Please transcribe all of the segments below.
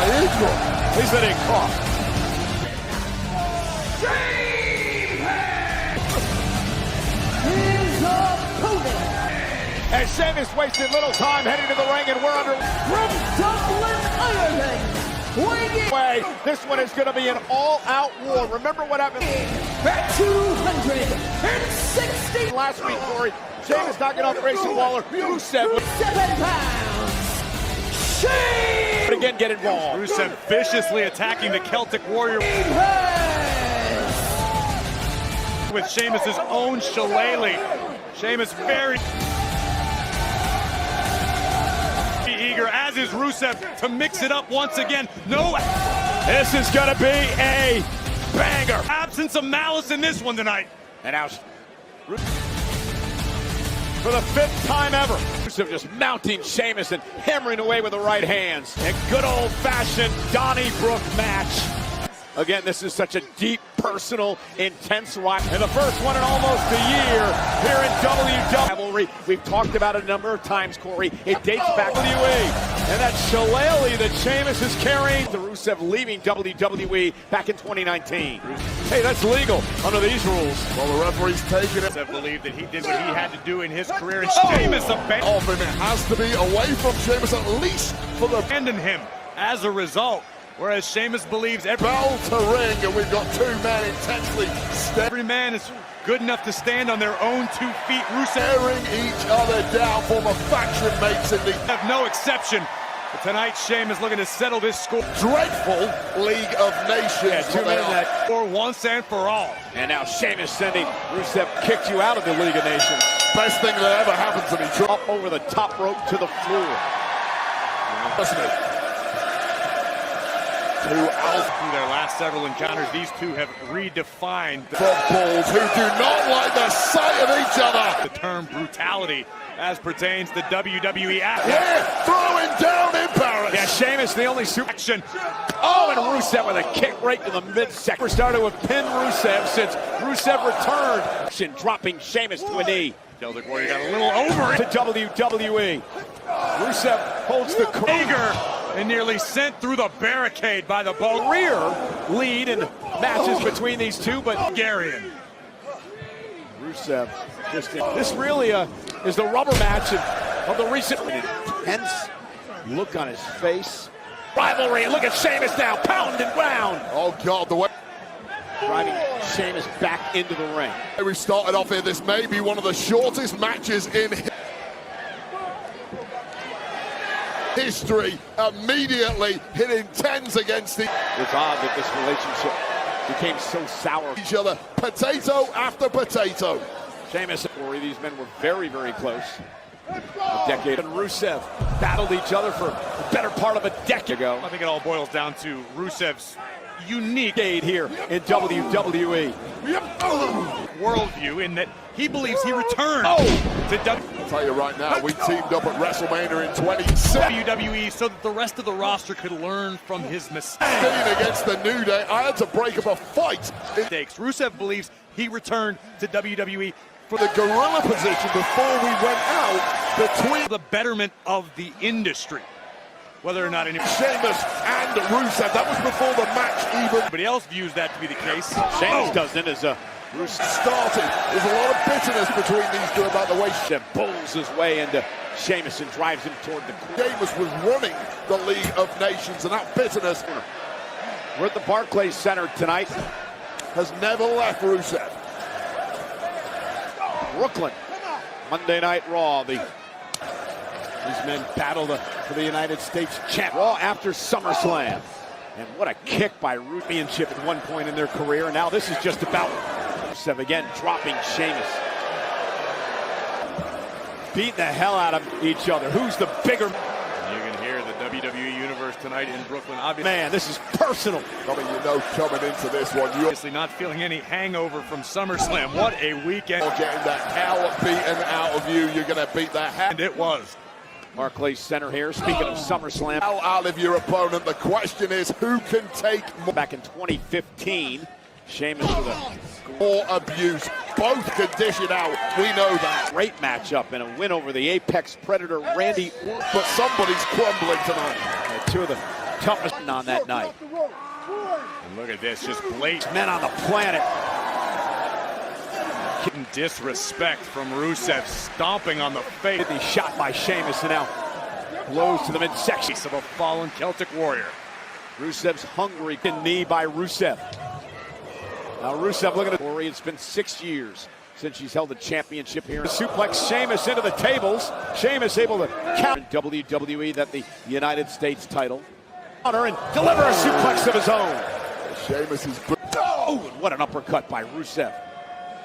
my eardrum. He's getting caught. His opponent. And Sheamus wasted little time heading to the ring, and we're under. From Dublin, Ireland. Way. This one is going to be an all-out war. Remember what happened At 260 last week, Corey. Sheamus knocking off Grayson Waller. Rusev 7 pounds. Sheamus. But again, get involved. Rusev viciously attacking the Celtic Warrior with Sheamus's own shillelagh. Sheamus very eager, as is Rusev, to mix it up once again. No, This is going to be a banger. absence of malice in this one tonight. And now, for the 5th time ever, Rusev just mounting Sheamus and hammering away with the right hands. A good old-fashioned Donnybrook match. Again, this is such a deep, personal, intense rivalry. And the first one in almost a year here in WWE. We've talked about it a number of times, Corey. It dates back to WWE. And that shillelagh that Sheamus is carrying. The Rusev leaving WWE back in 2019. Hey, that's legal under these rules. Well, the referee's taking it. Rusev believed that he did what he had to do in his career, and Sheamus Off him. It has to be away from Sheamus, at least for the abandoned him as a result. Whereas Sheamus believes bell to ring, and we've got 2 men intensely every man is good enough to stand on their own 2 feet. Rusev staring each other down, former faction mates in the have no exception. But tonight, Sheamus looking to settle this score. dreadful League of Nations. Yeah, 2 men that. For once and for all. And now Sheamus sending Rusev kicked you out of the League of Nations. Best thing that ever happened to me. Up over the top rope to the floor. Listen, Through their last several encounters, these two have redefined footballs who do not like the sight of each other. the term brutality as pertains to WWE action. We're throwing down in Paris. Yeah, Sheamus, the only super Action. Oh, and Rusev with a kick right to the midsection. Started with pin Rusev since Rusev returned. Dropping Sheamus to a knee. Celtic Warrior got a little over it. To WWE. Rusev holds the Eager and nearly sent through the barricade by the ball. career lead in matches between these two, but Bulgarian. Rusev, this really is the rubber match of the recent intense look on his face. Rivalry, and look at Sheamus now, pound and ground. Oh, God, the way Driving Sheamus back into the ring. we started off here, this may be one of the shortest matches in history. Immediately hitting 10s against It's odd that this relationship became so sour. each other, potato after potato. Sheamus and Corey, these men were very, very close. A decade. And Rusev battled each other for the better part of a decade ago. I think it all boils down to Rusev's unique Decade here in WWE. worldview in that he believes he returned to I'll tell you right now, we teamed up at WrestleMania in 2017 WWE so that the rest of the roster could learn from his mistakes. against the New Day. I had to break up a fight in Rusev believes he returned to WWE for the gorilla position before we went out between the betterment of the industry. Whether or not any Sheamus and Rusev. That was before the match even anybody else views that to be the case. Sheamus doesn't as Rusev started. There's a lot of bitterness between these two about the way Rusev bulls his way into Sheamus and drives him toward the corner. Sheamus was running the League of Nations, and that bitterness We're at the Barclays Center tonight. has never left Rusev. Brooklyn, Monday Night Raw. These men battled for the United States champ. Raw after SummerSlam. And what a kick by Championship at one point in their career. And now this is just about Rusev again dropping Sheamus. Beating the hell out of each other. Who's the bigger? You can hear the WWE Universe tonight in Brooklyn. Obviously, Man, this is personal. I mean, you know, coming into this one, you're obviously not feeling any hangover from SummerSlam. What a weekend. getting that hell beaten out of you. You're going to beat the hell And it was. Barclays Center here. Speaking of SummerSlam. out of your opponent. The question is, who can take Back in 2015, Sheamus with a more abuse? Both can dish it out. We know that. great matchup and a win over the Apex Predator, Randy Orton. But somebody's crumbling tonight. Two of the toughest on that night. And look at this, just blatant Men on the planet. disrespect from Rusev, stomping on the face. The shot by Sheamus and now blows to the midsection Of a fallen Celtic Warrior. Rusev's hungry knee by Rusev. Now Rusev looking at Corey. It's been 6 years since she's held the championship here. Suplex Sheamus into the tables. Sheamus able to count in WWE that the United States title. Honor and deliver a suplex of his own. Sheamus is Oh, and what an uppercut by Rusev.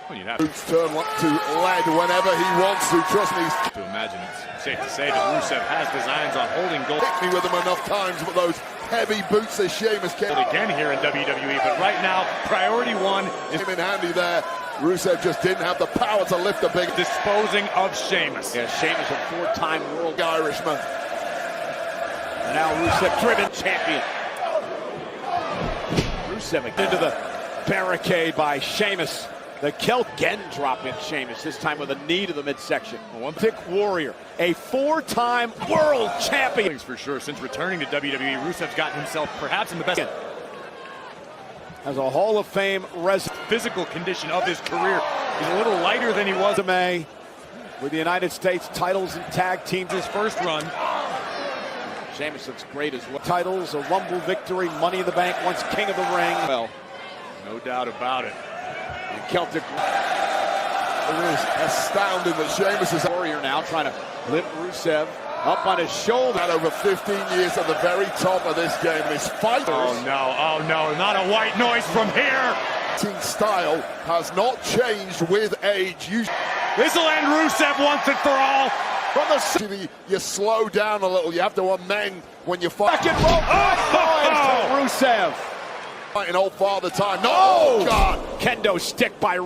Well, you'd have boots turn to lead whenever he wants to. Trust me, he's to imagine it's safe to say that Rusev has designs on holding gold. hit me with him enough times, but those heavy boots that Sheamus can Again here in WWE, but right now, priority one is him in handy there. Rusev just didn't have the power to lift the big disposing of Sheamus. Yeah, Sheamus, a four-time world Irishman. and now Rusev driven champion. Rusev into the barricade by Sheamus. The Celt again dropping Sheamus, this time with a knee to the midsection. One thick warrior, a four-time world champion. For sure, since returning to WWE, Rusev's gotten himself perhaps in the best As a Hall of Fame physical condition of his career. He's a little lighter than he was resume with the United States titles and tag teams. his first run. Sheamus looks great as well. Titles, a Rumble victory, Money in the Bank, once King of the Ring. Well, No doubt about it. the Celtic It is astounding that Sheamus is warrior now trying to lift Rusev up on his shoulder. had over 15 years at the very top of this game. This fight Oh no, not a white noise from here. style has not changed with age. This'll end Rusev once and for all. From the city, you slow down a little. You have to amend when you fight. Second rope to Rusev. Fighting old father time. No, oh God. Kendo stick by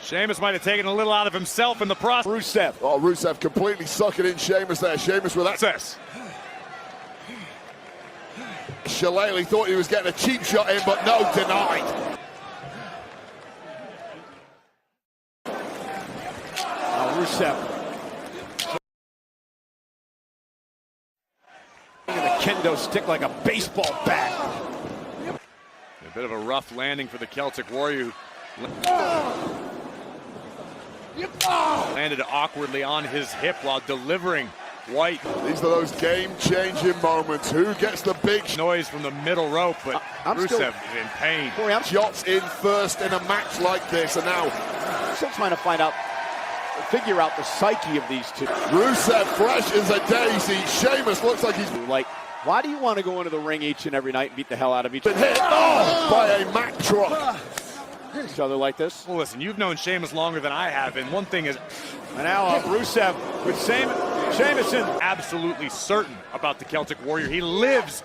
Sheamus might have taken a little out of himself in the process. Rusev. Oh, Rusev completely sucking in Sheamus there. Sheamus with that. Shillelagh thought he was getting a cheap shot in, but no, denied. Now Rusev. The kendo stick like a baseball bat. A bit of a rough landing for the Celtic Warrior. Landed awkwardly on his hip while delivering White. These are those game-changing moments. Who gets the big Noise from the middle rope, but Rusev is in pain. Corey, I'm shots in first in a match like this, and now still trying to figure out the psyche of these two. Rusev fresh as a daisy. Sheamus looks like he's Like, why do you want to go into the ring each and every night and beat the hell out of each been hit by a Mack truck. other like this? Well, listen, you've known Sheamus longer than I have, and one thing is And now Rusev with Sheamus in absolutely certain about the Celtic Warrior. He lives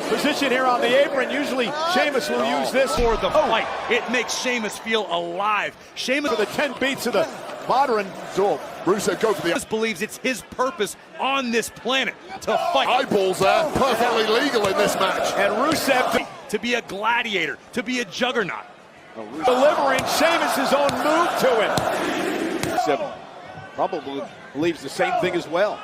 position here on the apron. Usually Sheamus will use this for the fight. It makes Sheamus feel alive. Sheamus for the 10 beats of the modern. So Rusev go for the believes it's his purpose on this planet to fight. eyeballs there. Perfectly legal in this match. And Rusev To be a gladiator, to be a juggernaut. delivering Sheamus' own move to him. Rusev probably believes the same thing as well.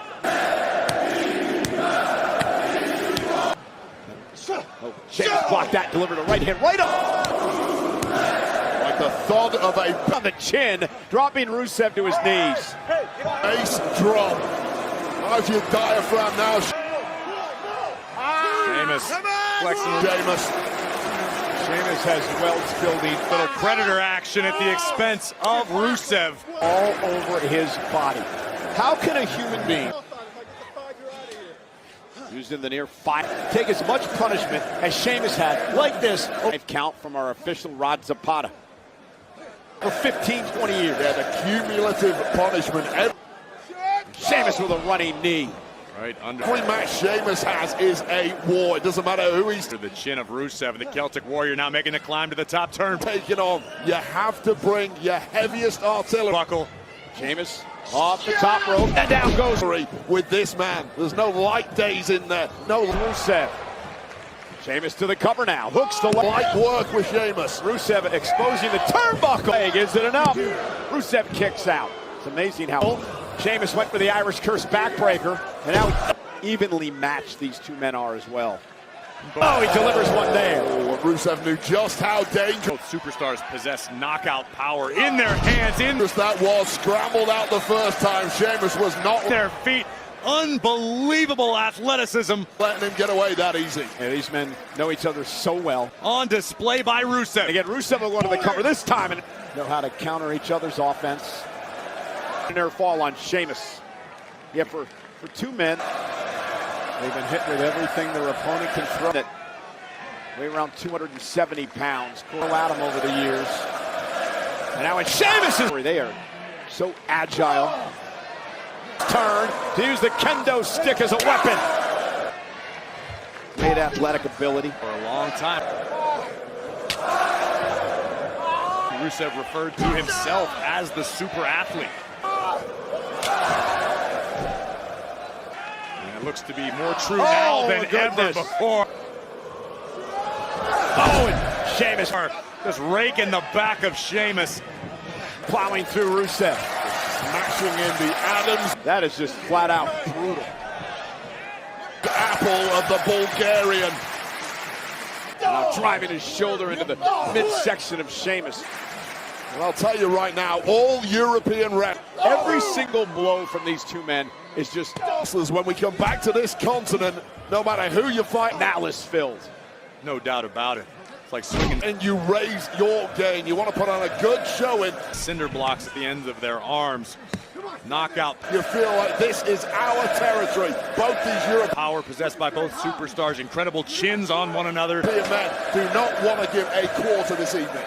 Oh, Sheamus blocked that, delivered a right hand right up Like the thud of a on the chin, dropping Rusev to his knees. bass drum. How's your diaphragm now? Sheamus flexing. Sheamus. Sheamus has welts building Little predator action at the expense of Rusev. all over his body. How can a human being used in the near five take as much punishment as Sheamus had like this? Count from our official Rod Zapata for 15, 20 years. Yeah, the cumulative punishment. Sheamus with a running knee. Right under Every match Sheamus has is a war. It doesn't matter who he's the chin of Rusev. The Celtic Warrior now making the climb to the top turn. taking on. You have to bring your heaviest artillery Buckle. Sheamus off the top rope and down goes with this man. There's no light days in there. No Rusev. Sheamus to the cover now. Hooks the leg. light work with Sheamus. Rusev exposing the turnbuckle. Leg, is it enough? Rusev kicks out. It's amazing how Sheamus went for the Irish Curse backbreaker, and now evenly matched these two men are as well. Oh, he delivers one there. Oh, Rusev knew just how dangerous. Both superstars possess knockout power in their hands, in That was scrambled out the first time. Sheamus was not their feet. Unbelievable athleticism letting him get away that easy. Yeah, these men know each other so well. on display by Rusev. Again, Rusev will go to the cover this time and know how to counter each other's offense. Near fall on Sheamus. Yeah, for two men, they've been hit with everything their opponent can throw. It weigh around 270 pounds. Cool at him over the years. And now it's Sheamus. They are so agile. Turn to use the kendo stick as a weapon. Great athletic ability. For a long time. Rusev referred to himself as the super athlete. And it looks to be more true now than ever before. Oh, and Sheamus Just raking the back of Sheamus. plowing through Rusev. Smashing in the Adams. That is just flat out brutal. Apple of the Bulgarian. Now driving his shoulder into the midsection of Sheamus. And I'll tell you right now, all European rep. Every single blow from these two men is just When we come back to this continent, no matter who you fight, malice filled. No doubt about it. It's like swinging and you raise your game. You want to put on a good showing. cinder blocks at the ends of their arms. Knockout You feel like this is our territory. Both these European power possessed by both superstars. Incredible chins on one another. men do not want to give a quarter this evening.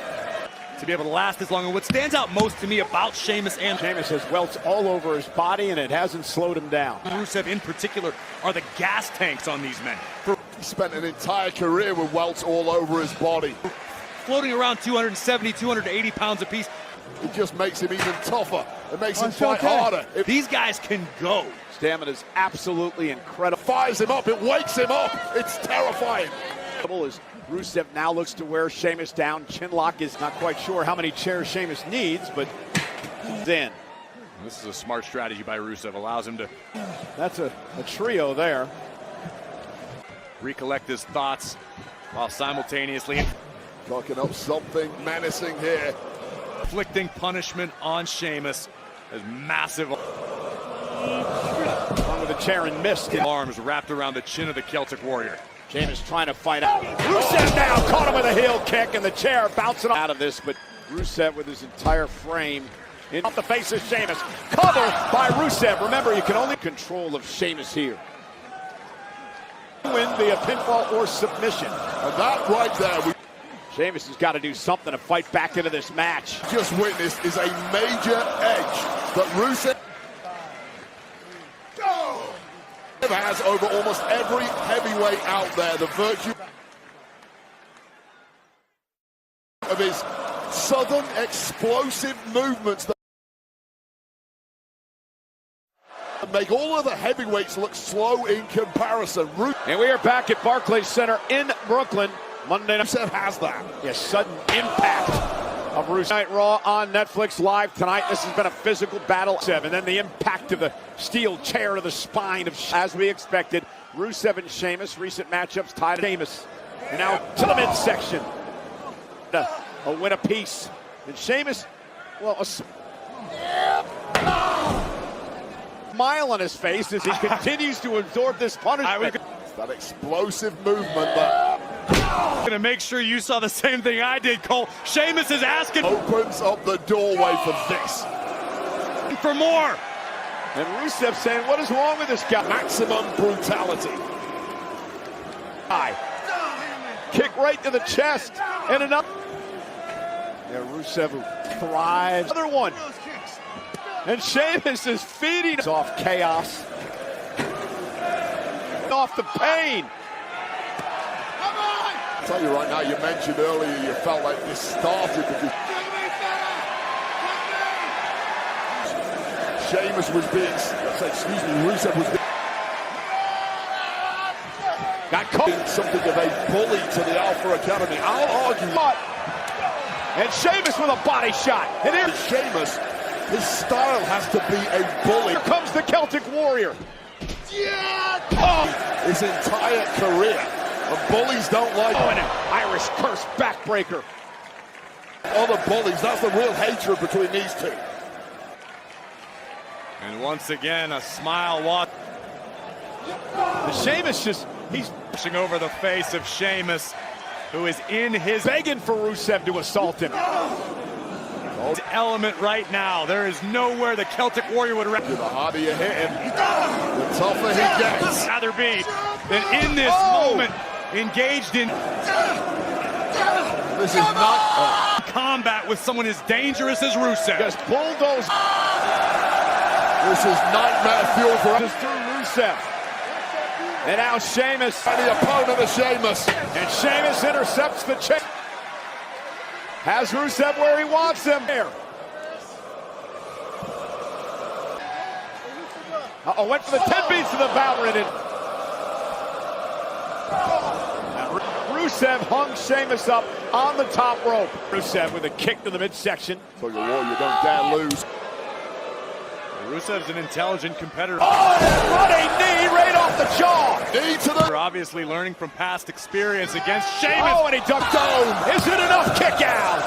To be able to last this long. And what stands out most to me about Sheamus and Sheamus has welts all over his body, and it hasn't slowed him down. Rusev in particular are the gas tanks on these men. He spent an entire career with welts all over his body. Floating around 270, 280 pounds apiece. It just makes him even tougher. It makes him fight harder. It These guys can go. Stamina is absolutely incredible. fires him up. It wakes him up. It's terrifying. As Rusev now looks to wear Sheamus down. Chinlock is not quite sure how many chairs Sheamus needs, but he's in. This is a smart strategy by Rusev. Allows him to That's a trio there. recollect his thoughts while simultaneously Talking up something menacing here. inflicting punishment on Sheamus as massive One with a chair and missed. arms wrapped around the chin of the Celtic Warrior. Sheamus trying to fight out. Rusev now caught him with a heel kick, and the chair bouncing out of this, but Rusev with his entire frame in off the face of Sheamus. Cover by Rusev. Remember, you can only control of Sheamus here. Win via pinfall or submission. And that right there, we Sheamus has got to do something to fight back into this match. just witnessed is a major edge that Rusev has over almost every heavyweight out there. The virtue of his southern explosive movements that make all of the heavyweights look slow in comparison. And we are back at Barclays Center in Brooklyn. Monday night. Rusev has that. A sudden impact of Rusev. Night Raw on Netflix live tonight. This has been a physical battle. And then the impact of the steel chair to the spine of, as we expected, Rusev and Sheamus. Recent matchups tied Sheamus. And now to the midsection. A win apiece. And Sheamus, well, a smile on his face as he continues to absorb this punishment. That explosive movement that Gonna make sure you saw the same thing I did, Cole. Sheamus is asking opens up the doorway for this. for more. And Rusev saying, what is wrong with this guy? Maximum brutality. Kick right to the chest. And another. Yeah, Rusev who thrives. Another one. And Sheamus is feeding off chaos. Off the pain. I'll tell you right now, you mentioned earlier you felt like this started because Sheamus was being, Rusev was being Got caught. something of a bully to the Alpha Academy. I'll argue. And Sheamus with a body shot. And here's Sheamus, his style has to be a bully. here comes the Celtic Warrior. His entire career And bullies don't like Oh, and an Irish curse backbreaker. other bullies. That's the real hatred between these two. And once again, a smile walk. The Sheamus he's Pushing over the face of Sheamus, who is in his begging for Rusev to assault him. element right now. There is nowhere the Celtic Warrior would The harder you hit him, the tougher he gets. rather be than in this moment engaged in This is not combat with someone as dangerous as Rusev. Just bulldoze. this is nightmare fuel for Just through Rusev. And now Sheamus. the opponent of Sheamus. And Sheamus intercepts the check. Has Rusev where he wants him. There. Went for the 10 beats to the Balrog. Rusev hung Sheamus up on the top rope. Rusev with a kick to the midsection. So your warrior don't dare lose. Rusev's an intelligent competitor. Oh, running knee right off the jaw. Knee to the... They're obviously learning from past experience against Sheamus. Oh, and he ducked down. Isn't enough kick out?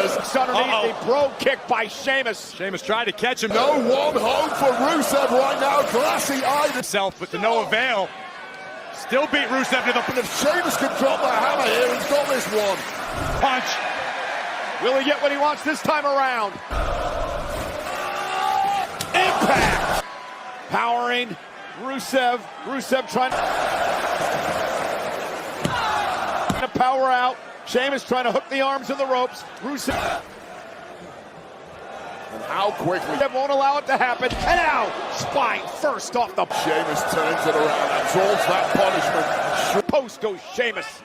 It's underneath the bro kick by Sheamus. Sheamus tried to catch him. No one home for Rusev right now. Glassy-eyed. Himself, but to no avail. Still beat Rusev to the And if Sheamus can drop the hammer here, he's got this one. punch. Will he get what he wants this time around? Impact! Powering Rusev. Rusev trying to power out. Sheamus trying to hook the arms in the ropes. Rusev And how quickly won't allow it to happen. And now, spine first off the Sheamus turns it around, absorbs that punishment. post goes Sheamus.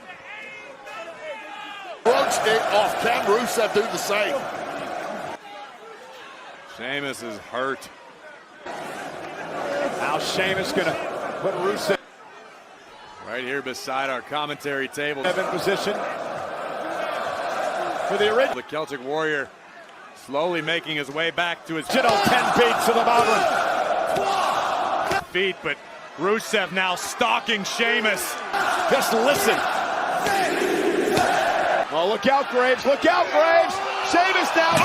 Shrugs it off. Can Rusev do the same? Sheamus is hurt. Now Sheamus gonna put Rusev Right here beside our commentary table. in position for the original. The Celtic Warrior slowly making his way back to his 10 beats to the bottom. feet, but Rusev now stalking Sheamus. Just listen. Oh, look out, Graves. Look out, Graves. Sheamus now.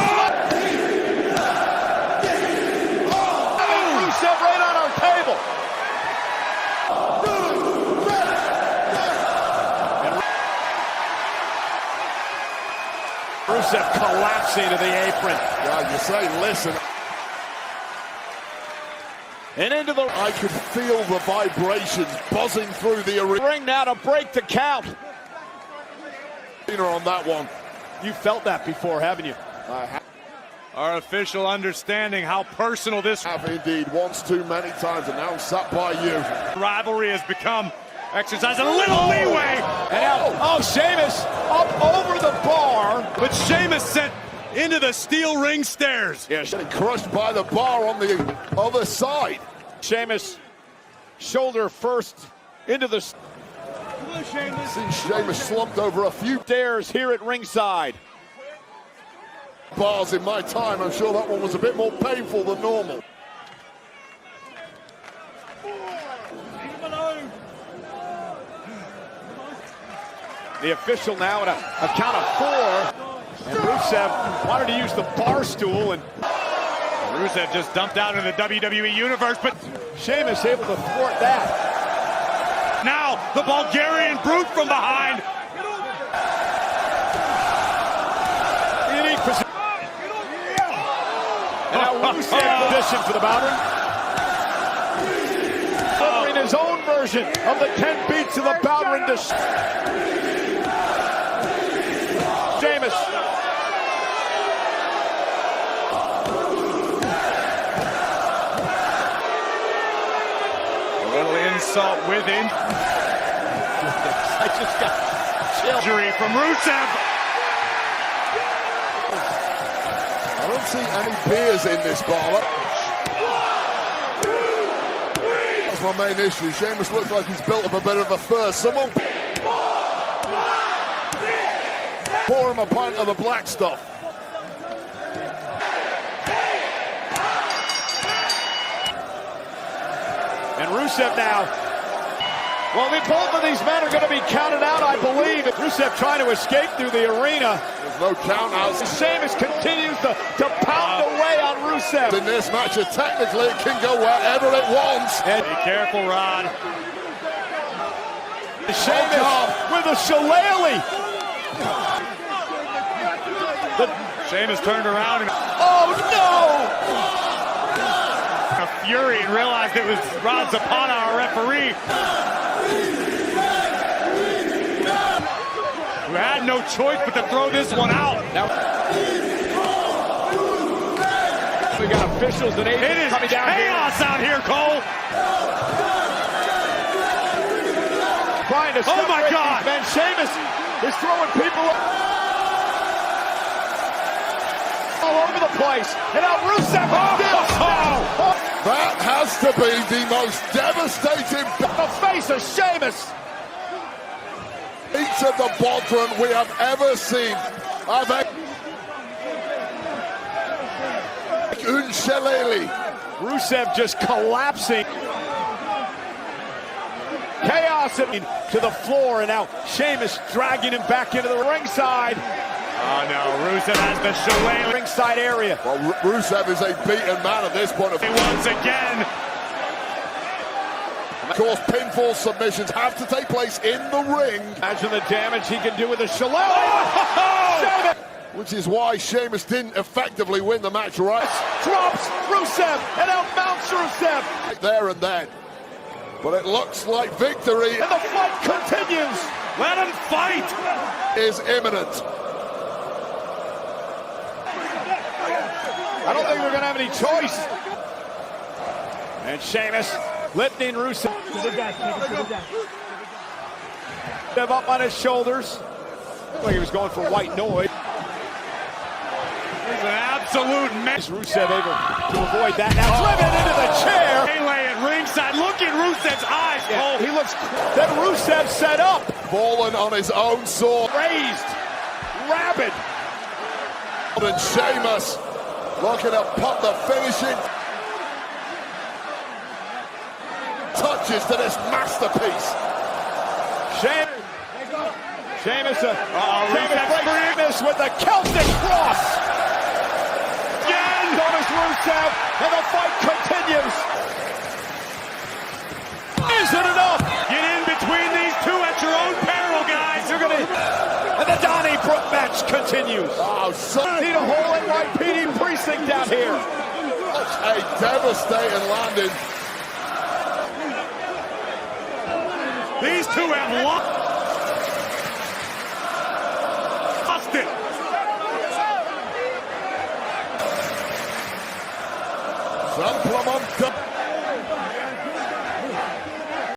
Rusev right on our table. Rusev collapsing to the apron. Yeah, you say, listen. And into the I could feel the vibrations buzzing through the arena ring now to break the count. on that one. You felt that before, haven't you? I Our official understanding how personal this have indeed once too many times, and now sat by you. rivalry has become. Exercising a little leeway. And now, Sheamus up over the bar. But Sheamus sent into the steel ring stairs. Yeah, getting crushed by the bar on the other side. Sheamus shoulder first into the See Sheamus slumped over a few stairs here at ringside. bars in my time. I'm sure that one was a bit more painful than normal. The official now at a count of 4. And Rusev wanted to use the bar stool, and Rusev just dumped out in the WWE Universe, but Sheamus able to thwart that. now the Bulgarian brute from behind. Unique position. And now Rusev position for the Balrog. Delivering his own version of the 10 beats of the Balrog to Sheamus. A little insult with him. I just got chills. Injury from Rusev. I don't see any beers in this bar. That's my main issue. Sheamus looks like he's built up a bit of a thirst. Someone pour him a pint of the black stuff. And Rusev now Well, both of these men are going to be counted out, I believe. Rusev trying to escape through the arena. There's no count out. Sheamus continues to pound away on Rusev. In this match, technically it can go wherever it wants. Be careful, Rod. Sheamus with a shillelagh. Sheamus turned around and Oh, no! a fury and realized it was Rod Zapata, our referee, who had no choice but to throw this one out. Now, we got officials and agents It is coming down chaos out here, Cole. trying to Oh, my separate God. these men. Sheamus is throwing people all over the place. And now Rusev That has to be the most devastating the face of Sheamus. beat of the Bodhrán we have ever seen. Un shillelagh. Rusev just collapsing. Chaos to the floor, and now Sheamus dragging him back into the ringside. Oh no, Rusev has the shillelagh Ringside area. Well, Rusev is a beaten man at this point of view. once again. Of course, pinfall submissions have to take place in the ring. Imagine the damage he can do with a shillelagh. Which is why Sheamus didn't effectively win the match right Drops Rusev and outmounts Rusev. there and then. But it looks like victory And the fight continues. Let him fight. is imminent. I don't think they're going to have any choice. And Sheamus lifting Rusev up on his shoulders. Looked like he was going for white noise. He's an absolute mess. Rusev able to avoid that. Now driven into the chair. Melee at ringside. Look at Rusev's eyes, Cole. He looks. Then Rusev set up. Fallen on his own sword. Raised. Rabid. And Sheamus looking to put the finishing touches to this masterpiece. Sheamus Rusev's breaks with the Celtic cross. Again, goes Rusev, and the fight continues. Isn't enough? Get in between these two at your own peril, guys. And the Donnybrook match continues. Oh, Need a hole in right PD precinct down here. such a devastating landing. These two have lost it. Some